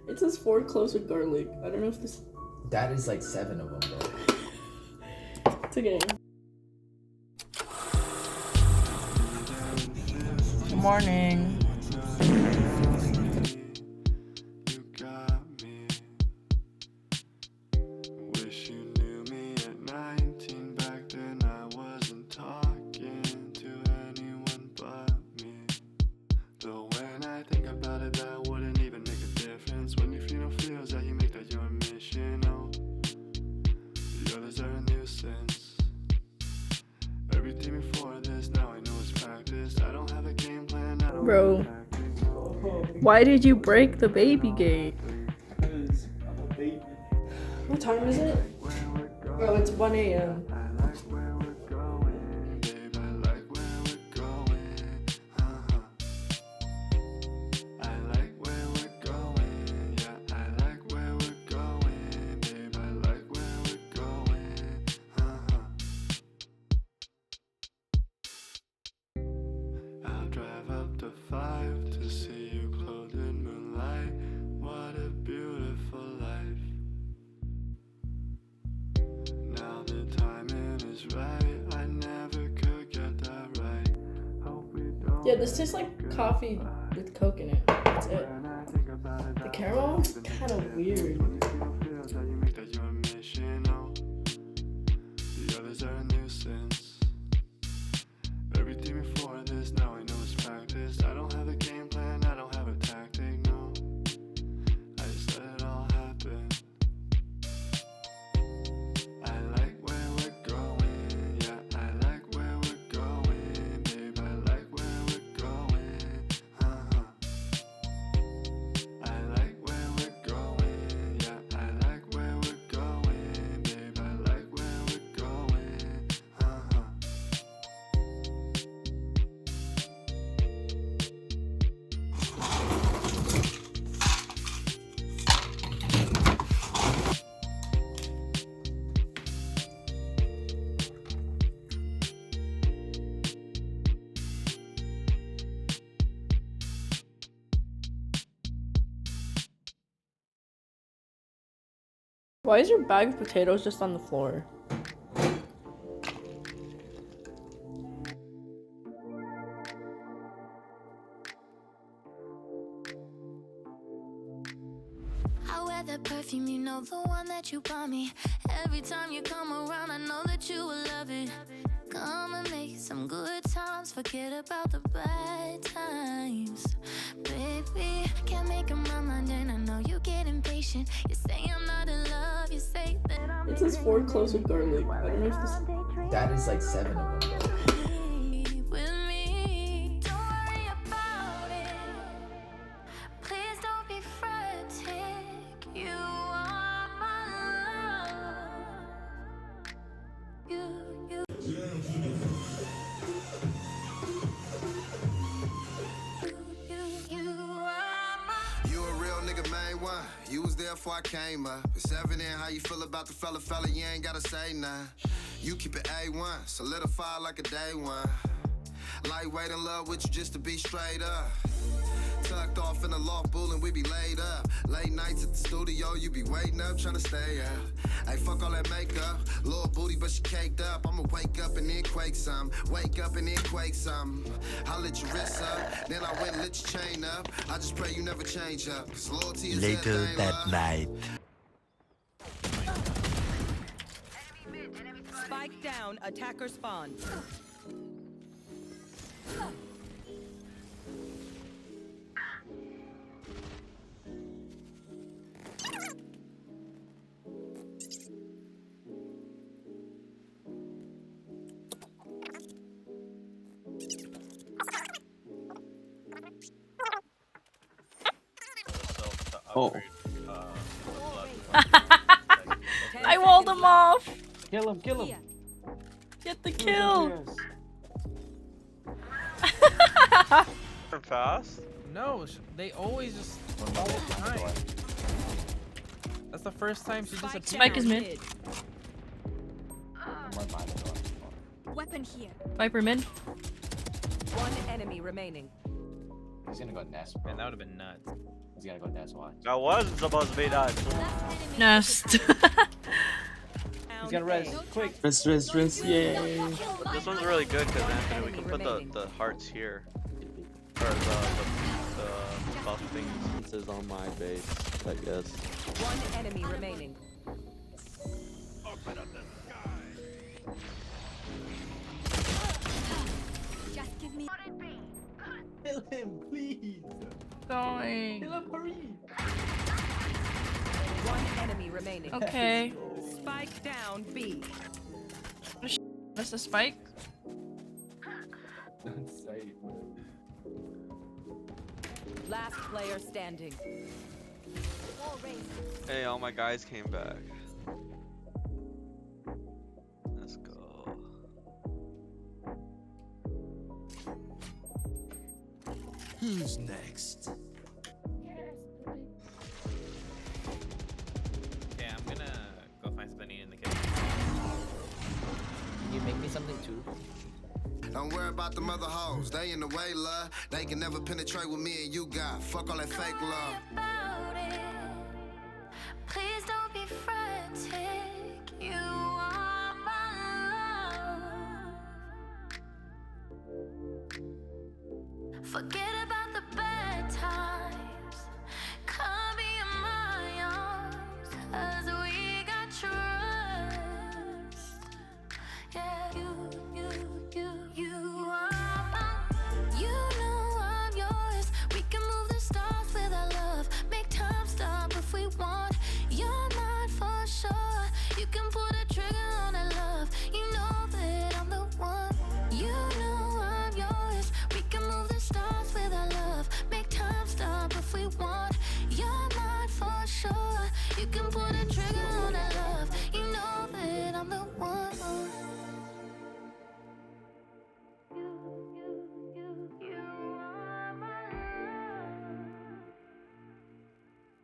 It says 4 cloves with garlic. I don't know if this... That is like 7 of them, bro. It's okay. Good morning. Bro, why did you break the baby gate? Because I'm a baby. What time is it? Oh, it's 1 a.m. Yeah, this tastes like coffee with Coke in it. That's it. The caramel is kind of weird. Everything before this, now I know it's practice. I don't have a game plan, I don't have a tactic, no. I just let it all happen. I like where we're going, yeah, I like where we're going, babe, I like where we're going, I like where we're going, yeah, I like where we're going, babe, I like where we're going, Why is your bag of potatoes just on the floor? I wear that perfume, you know, the one that you bought me. Every time you come around, I know that you will love it. Come and make some good times, forget about the bad times. Baby, can't make up my mind and I know you get impatient. You say I'm not in love, you say that I'm It says 4 cloves with garlic. I don't know if this... That is like 7 of them, bro. with me. Don't worry about it. Please don't be frantic. You are my love. You are my. You a real nigga, main one. You was there before I came up. It's evident how you feel about the fella, you ain't gotta say nothing. You keep it A1, solidify like a day one. Lightweight in love with you just to be straight up. Tucked off in the loft, bullin', we be laid up. Late nights at the studio, you be waiting up, tryna stay up. Hey, fuck all that makeup. Little booty, but she caked up. I'ma wake up and then quake some. Wake up and then quake some. I lit your wrist up, then I went and lit your chain up. I just pray you never change up. 'Cause loyalty is Later everything, that love. night. Spike down, attacker spawn. Oh. I walled him off! Kill him, kill him. Get the kill! Fast? No, they always just fall behind. That's the first time she disappeared. Spike is mid. Weapon here. Viper mid. One enemy remaining. He's gonna go nest, bro. Man, that would have been nuts. He's gotta go Nest watch. That wasn't supposed to be done. Nest. He's gonna rest. Quick. Rest, yay! But this one's really good because Anthony, we can put the hearts here. Or the buff things. This is on my base, I guess. One enemy remaining. Just give me. Kill him, please. Going. Kill him, hurry. One enemy remaining. Okay. Spike down B. That's the spike. Don't say it, man. Last player standing. Hey, all my guys came back. Let's go. Who's next? Okay, I'm gonna go find something to eat in the kitchen. Can you make me something too? Don't worry about them other hoes, they in the way, love. They can never penetrate what me and you got. Fuck all that fake love. About it. Please don't be frantic. You are my love. Forget about the bad times. Come be in my arms. 'Cause we got trust. Yeah, you are mine. You know I'm yours. We can move the stars with our love. Make time stop if we want. You're mine for sure. You can pull the trigger on that love. You know that I'm the one. You know I'm yours. We can move the stars with our love. Make time stop if we want. You're mine for sure. You can pull the trigger on that love.